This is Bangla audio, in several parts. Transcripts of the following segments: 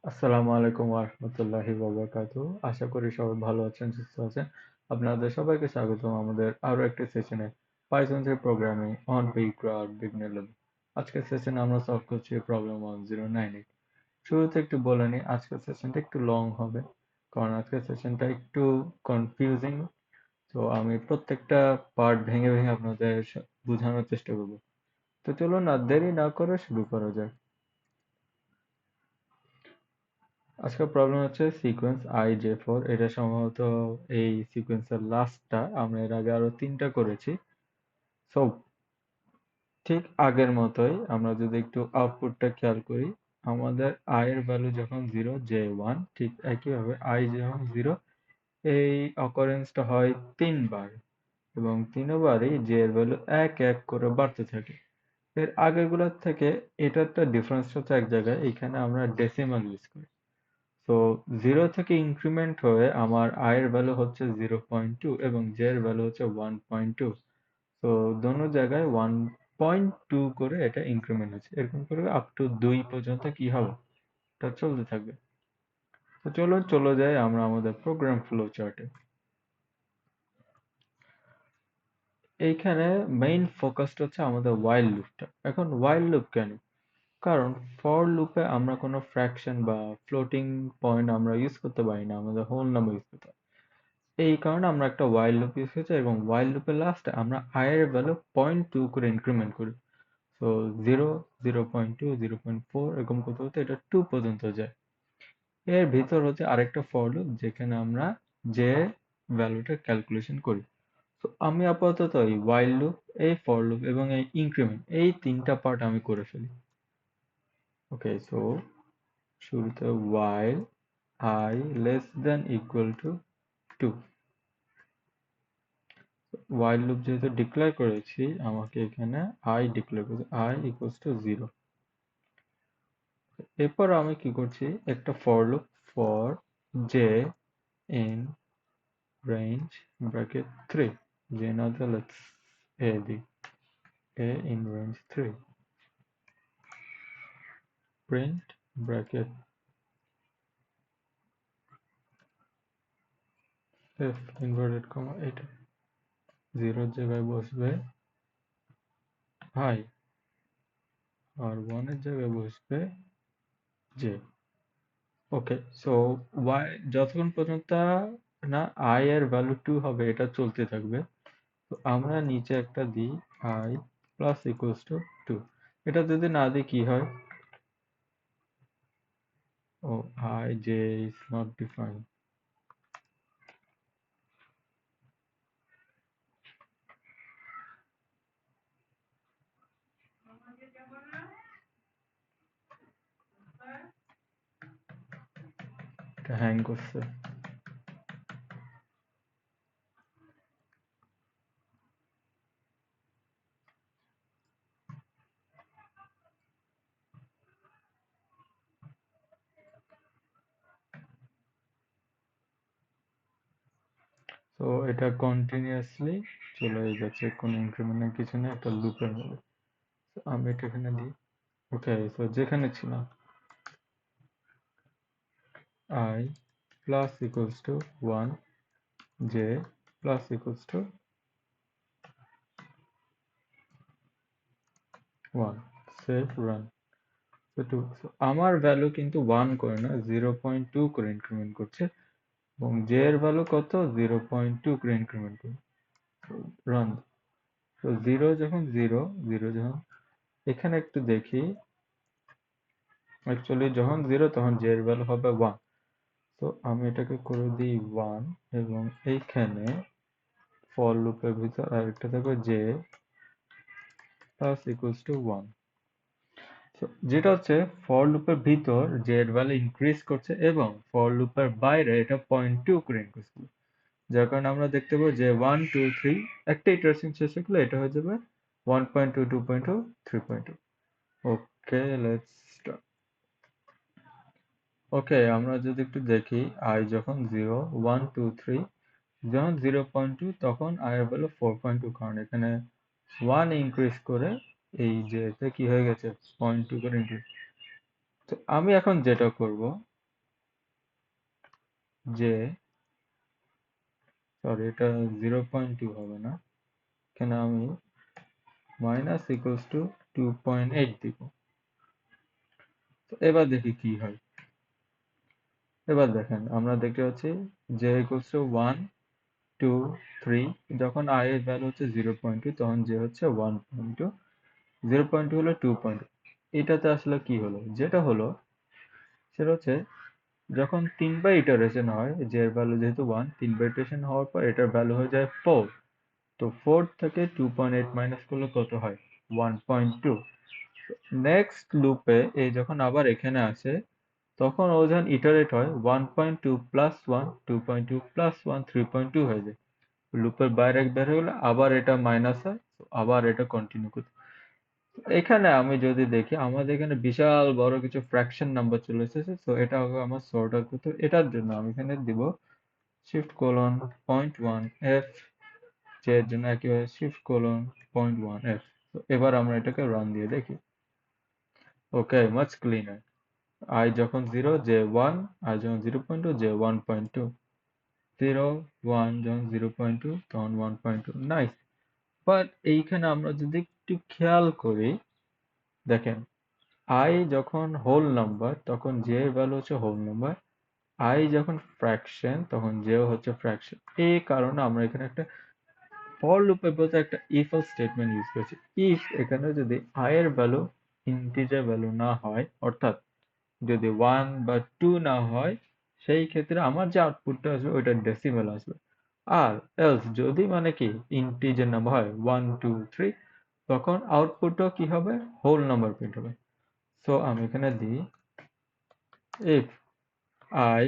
আসসালামু আলাইকুম ওয়া রাহমাতুল্লাহি ওয়া বারাকাতুহু। আশা করি সবাই ভালো আছেন, সুস্থ আছেন। আপনাদের সবাইকে স্বাগতম আমাদের আরো একটি সেশনে Python 3 programming on Beecrowd beginner level। আজকের সেশনে আমরা সলভ করছি প্রবলেম 1098। শুরুতে একটু বলে নিই, আজকের সেশনটা একটু লং হবে কারণ আজকের সেশনটা একটু কনফিউজিং। তো আমি প্রত্যেকটা পার্ট ভেঙে ভেঙে আপনাদের বোঝানোর চেষ্টা করব। তো চলুন আর দেরি না করে শুরু করা যাক। আজকের প্রবলেম হচ্ছে সিকোয়েন্স i j4। এটা সম্ভবত এই সিকোয়েন্সের লাস্টটা। আমরা এর আগে আরো 3টা করেছি। সো ঠিক আগের মতোই আমরা যদি একটু আউটপুটটা খেয়াল করি, আমাদের i এর ভ্যালু যখন 0 j1, ঠিক একইভাবে i যখন 0 এই অকারেন্সটা হয় 3 বার এবং 3বারই j এর ভ্যালু এক এক করে বাড়তে থাকে। এর আগেরগুলোর থেকে এটার একটা ডিফারেন্স হচ্ছে এক জায়গায়, এখানে আমরা ডেসিমাল ইউজ করি। তো 0 থেকে ইনক্রিমেন্ট হয়ে আমার i এর ভ্যালু হচ্ছে 0.2 এবং j এর ভ্যালু হচ্ছে 1.2। তো দোনো জায়গায় 1.2 করে এটা ইনক্রিমেন্ট হচ্ছে। এরকম করে আপ টু 2 পর্যন্ত কি হবে, এটা চলতে থাকবে। তো চলুন চলে যাই আমরা আমাদের প্রোগ্রাম ফ্লো চার্টে। এইখানে মেইন ফোকাসটা হচ্ছে আমাদের while লুপটা। এখন while লুপ কেন? কারণ ফর লুপে আমরা কোনো ফ্র্যাকশন বা ফ্লোটিং পয়েন্ট আমরা ইউজ করতে পারি না, আমাদের হোল নাম্বার ইউজ করতে হয়। এই কারণে আমরা একটা while লুপ ইউজ করছি এবং while লুপের লাস্টে আমরা i এর ভ্যালু 0.2 করে ইনক্রিমেন্ট করি। তো 0, 0.2, 0.4 এরকম করতে করতে এটা 2 পর্যন্ত যায়। এর ভিতর হচ্ছে আরেকটা ফর লুপ যেখানে আমরা যে ভ্যালুটা ক্যালকুলেশন করি। তো আমি আপাতত এই while লুপ, এই ফর লুপ এবং এই ইনক্রিমেন্ট, এই 3টা পার্ট আমি করে ফেলি। ওকে, সো শুরুতে while I less than equal to 2। while loop যেহেতু ডিক্লেয়ার করেছি, আমাকে এখানে I ডিক্লেয়ার করতে I equals to 0। এরপর আমি কি করছি, একটা for loop for j in range bracket 3। j না দিয়ে let's a দিই, a in range 3 print bracket f inverted comma এটা 0 জায়গায় বসবে I আর 1 এর জায়গায় বসবে j। ওকে, সো y যতক্ষণ পর্যন্ত না i এর ভ্যালু 2 হবে এটা চলতে থাকবে। তো আমরা নিচে একটা দিই i প্লাস ইকুয়ালস টু 2। এটা যদি না দিই কি হয়, ও i j is not defined। এটা হ্যাং করছে। তো এটা কন্টিনিউয়াসলি চলে যাচ্ছে, কোনো ইনক্রিমেন্ট নেই, কিছু নেই, একটা লুপের মধ্যে। তো আমি এটা এখানে দিই। ওকে, তো যেখানে ছিলাম i plus equals to 1 j plus equals to 1 save run. তো আমার ভ্যালু কিন্তু 1 করে না, 0.2 করে ইনক্রিমেন্ট করছে এবং j এর ভ্যালু কত, 0.2 করে ইনক্রিমেন্ট করছে। রান। তো 0 যখন 0, 0 যখন, এখানে একটু দেখি, অ্যাকচুয়ালি যখন 0 তখন j এর ভ্যালু হবে 1। তো আমি এটাকে করে দিই 1 এবং এইখানে ফর লুপের ভিতর আরেকটা থাকবে j প্লাস ইকুয়ালস টু 1। যেটা হচ্ছে ফর লুপের ভিতর যে এর ভ্যালু ইনক্রিজ করছে এবং ফর লুপের বাইরে এটা 0.2 করে ইনক্রিজ করছে, যার কারণে আমরা দেখতে পাবো যে 1 2 3 একটা ইটারেশন শেষ হয়ে গেলে এটা হয়ে যাবে 1.2 2.2 3.2। ওকে, লেটস স্টার্ট। ওকে, আমরা যদি একটু দেখি i যখন 0 1 2 3, যখন 0.2 তখন i এর ভ্যালু 4.2, কারণ এখানে 1 ইনক্রিজ করে এই যে এতে কি হয়ে গেছে 0.2 করে ইনক্রিজ। তো আমি এখন যেটা করব, যে সরি এটা 0.2 হবে না, এখানে আমি মাইনাস ইকুয়ালস টু 2.8 দিব। তো এবার দেখি কি হয়। এবার দেখেন আমরা দেখতে পাচ্ছি যে ইকুয়ালস টু 1 2 3, যখন I এর ভ্যালু হচ্ছে 0.2 তখন যে হচ্ছে 1.2, 0.2 হলো 2. এটাতে আসলে কি হলো, যেটা হলো সেটা হচ্ছে যখন 3 বার ইটারেশন হয়, যে এর ভ্যালু যেহেতু 1, 3 বার ইটারেশন হওয়ার পর এটার ভ্যালু হয়ে যায় 4। তো 4 থেকে 2.8 মাইনাস করলে কত হয়, 1.2। নেক্সট লুপে এই যখন আবার এখানে আসে তখন ও যখন ইটারেট হয় 1.2 প্লাস 1, 2.2 প্লাস 1, 3.2 হয়ে যায়। লুপের বাইরে বের হয়ে গেলে আবার এটা মাইনাস হয়, তো আবার এটা কন্টিনিউ করতে। এখানে আমি যদি দেখি আমাদের এখানে বিশাল বড় কিছু ফ্র্যাকশন নাম্বার চলে এসেছে, তো এটা হবে আমার সর্ট আউট করতে। এটার জন্য আমি এখানে দিব শিফট কোলন 0.1 এফ, যে এর জন্য একেবারে শিফট কোলন 0.1 এফ। তো এবার আমরা এটাকে রান দিয়ে দেখি। ওকে, মাচ ক্লিনার। I যখন 0 যে 1, I যখন 0.2 যে 1.2, 0 1 যখন 0.2 তখন 1.2, নাইস। বাট এইখানে আমরা যদি একটু খেয়াল করি, দেখেন I যখন হোল নাম্বার তখন j এর ভ্যালু হচ্ছে হোল নাম্বার, I যখন ফ্র্যাকশন তখন j ও হচ্ছে ফ্র্যাকশন। এই কারণে আমরা এখানে একটা ফর লুপের বলতে একটা ইফ এলস স্টেটমেন্ট ইউজ করেছি। ইফ এখানে যদি I এর ভ্যালু ইন্টিজার ভ্যালু না হয়, অর্থাৎ যদি 1 বা 2 না হয়, সেই ক্ষেত্রে আমার যে আউটপুটটা আসবে ওইটা ডেসিমেল আসবে। আর এলস যদি মানে কি ইন্টিজার নাম্বার হয় 1 2 3, তখন আউটপুটটাও কি হবে, হোল নাম্বার প্রিন্ট হবে। সো আমি এখানে দিই if I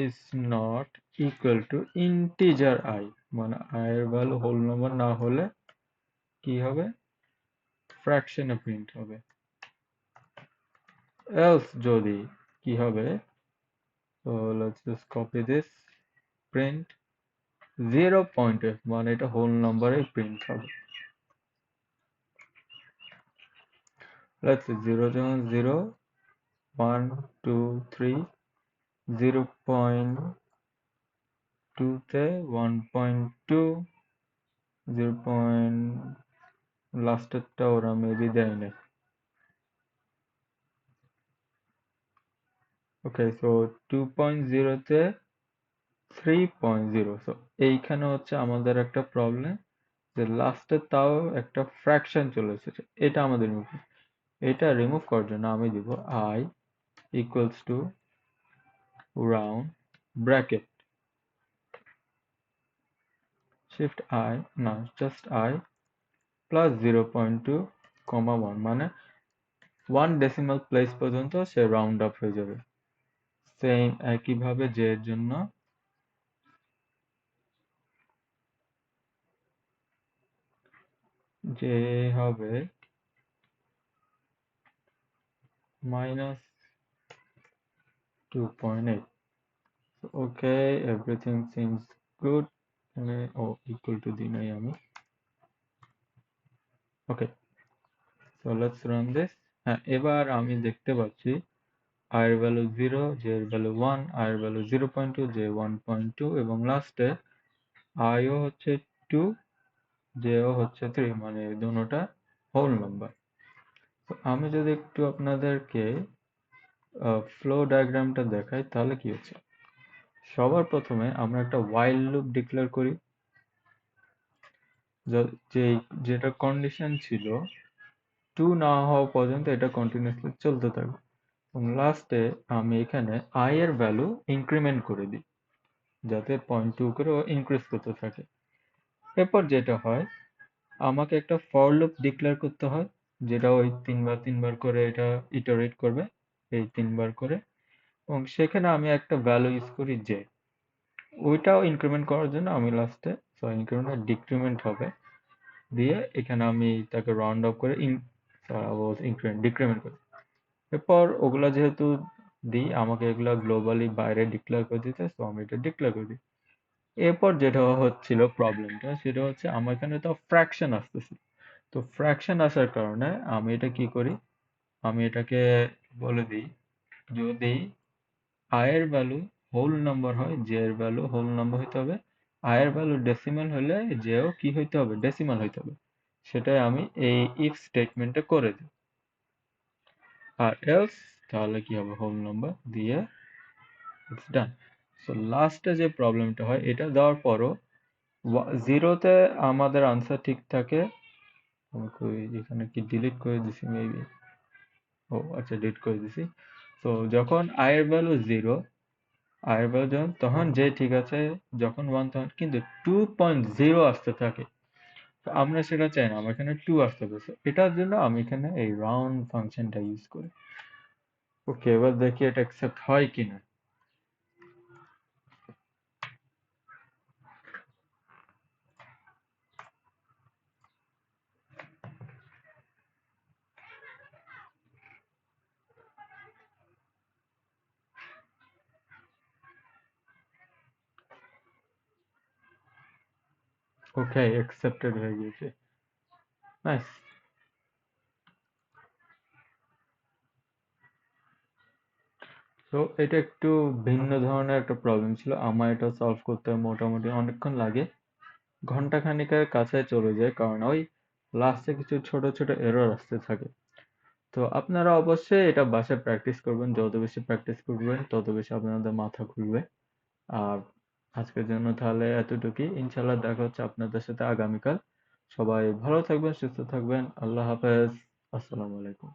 is not equal to integer I, মানে I এর ভ্যালু হোল নাম্বার না হলে কি হবে, ফ্র্যাকশনে প্রিন্ট হবে। এলস যদি কি হবে, so let's just copy this, print 0.f, মানে এটা হোল নাম্বারে প্রিন্ট হবে। let's see 0 যখন 0, 1 2 3, 0.2 তে 1.2, 0. লাস্টেরটা ওরা মেবি দেয় না। ওকে, সো 2.0 তে 3.0। সো এইখানে হচ্ছে আমাদের একটা প্রবলেম, যে লাস্টে তাও একটা ফ্র্যাকশন চলে এসেছে, এটা আমাদের রিমুভ। এটা রিমুভ করার জন্য আমি দিব I equals to round bracket shift I, না just I plus 0.2 comma 1, মানে 1 decimal place পর্যন্ত সে রাউন্ড আপ হয়ে যাবে। সেম একইভাবে j এর জন্য j হবে minus 2.8। okay, everything seems good। ও ইকুয়াল টু দিই নাই আমি। Okay, so let's run this. হ্যাঁ, এবার আমি দেখতে পাচ্ছি I এর ভ্যালু 0, j এর ভ্যালু 1, I এর ভ্যালু 0.2, j 1.2, এবং লাস্টে I ও হচ্ছে 2, j ও হচ্ছে 3, মানে দুটোটা হোল নাম্বার। তো আমি যদি একটু আপনাদেরকে ফ্লো ডায়াগ্রামটা দেখাই তাহলে কি হচ্ছে। সবার প্রথমে আমরা একটা while লুপ ডিক্লেয়ার করি, যেটা কন্ডিশন ছিল 2 না হওয়া পর্যন্ত এটা কন্টিনিউয়াসলি চলতে থাকবে, এবং লাস্টে আমি এখানে I এর ভ্যালু ইনক্রিমেন্ট করে দিই যাতে 0.2 করে ও ইনক্রিজ করতে থাকে। এরপর যেটা হয়, আমাকে একটা ফর লুপ ডিক্লেয়ার করতে হয়, যেটা ওই 3 বার করে এটা ইটারেট করবে, এই 3 বার করে, এবং সেখানে আমি একটা ভ্যালু ইউজ করি j। ওইটাও ইনক্রিমেন্ট করার জন্য আমি লাস্টে, সরি ইনক্রিমেন্ট ডিক্রিমেন্ট হবে, দিয়ে এখানে আমি তাকে রাউন্ড অফ করে ইনক্রিমেন্ট ডিক্রিমেন্ট করি। এরপর ওগুলা যেহেতু দিই, আমাকে এগুলা গ্লোবালি বাইরে ডিক্লেয়ার করে দিতে, তো আমি এটা ডিক্লেয়ার করে দিই। এরপর যেটা হচ্ছিল প্রবলেমটা, সেটা হচ্ছে আমার এখানে তো ফ্র্যাকশন আসতেছে। তো ফ্র্যাকশন আসার কারণে আমি এটা কি করি, আমি এটাকে বলে দিই যদি I এর ভ্যালু হোল নাম্বার হয়, জে এর ভ্যালু হোল নাম্বার হইতে হবে, আই এর ভ্যালু ডেসিমাল হলে জেও কি হইতে হবে, ডেসিমাল হইতে হবে। সেটাই আমি এই ইফ স্টেটমেন্টে করে দিই। আর এলস তাহলে কি হবে, হোল নাম্বার দিয়ে ইটস ডান। সো লাস্টে যে প্রবলেমটা হয় এটা দেওয়ার পরও জিরোতে আমাদের আনসার ঠিক থাকে। আমি এখানে কি ডিলিট করে দিছি মেবি, ও আচ্ছা ডিলিট করে দিছি। তো যখন আই এর ভ্যালু জিরো, আই এর ভ্যালু যখন তখন যে ঠিক আছে, যখন ওয়ান তখন কিন্তু 2.0 আসতে থাকে। তো আমরা সেটা চাই না, আমার এখানে টু আসতে হবে। So, এটার জন্য আমি এখানে এই রাউন্ড ফাংশনটা ইউজ করি। ওকে, এবার দেখি এটা অ্যাকসেপ্ট হয় কিনা। ওকে, অ্যাকসেপ্টেড হয়ে গিয়েছে। নাইস। তো এটা একটু ভিন্ন ধরনের একটা প্রবলেম ছিল, আমার এটা সলভ করতে মোটামুটি অনেকক্ষণ লাগে, ঘন্টা খানিকের কাছে চলে যায়, কারণ ওই লাস্টে কিছু ছোট ছোট এরর আসতে থাকে। তো আপনারা অবশ্যই এটা বাসায় প্র্যাকটিস করবেন, যত বেশি প্র্যাকটিস করবেন তত বেশি আপনাদের মাথা খুলবে। আর আজকের জন্য তাহলে এতটুকুই, ইনশাল্লাহ দেখা হচ্ছে আপনাদের সাথে আগামীকাল। সবাই ভালো থাকবেন, সুস্থ থাকবেন, আল্লাহ হাফেজ, আসসালামু আলাইকুম।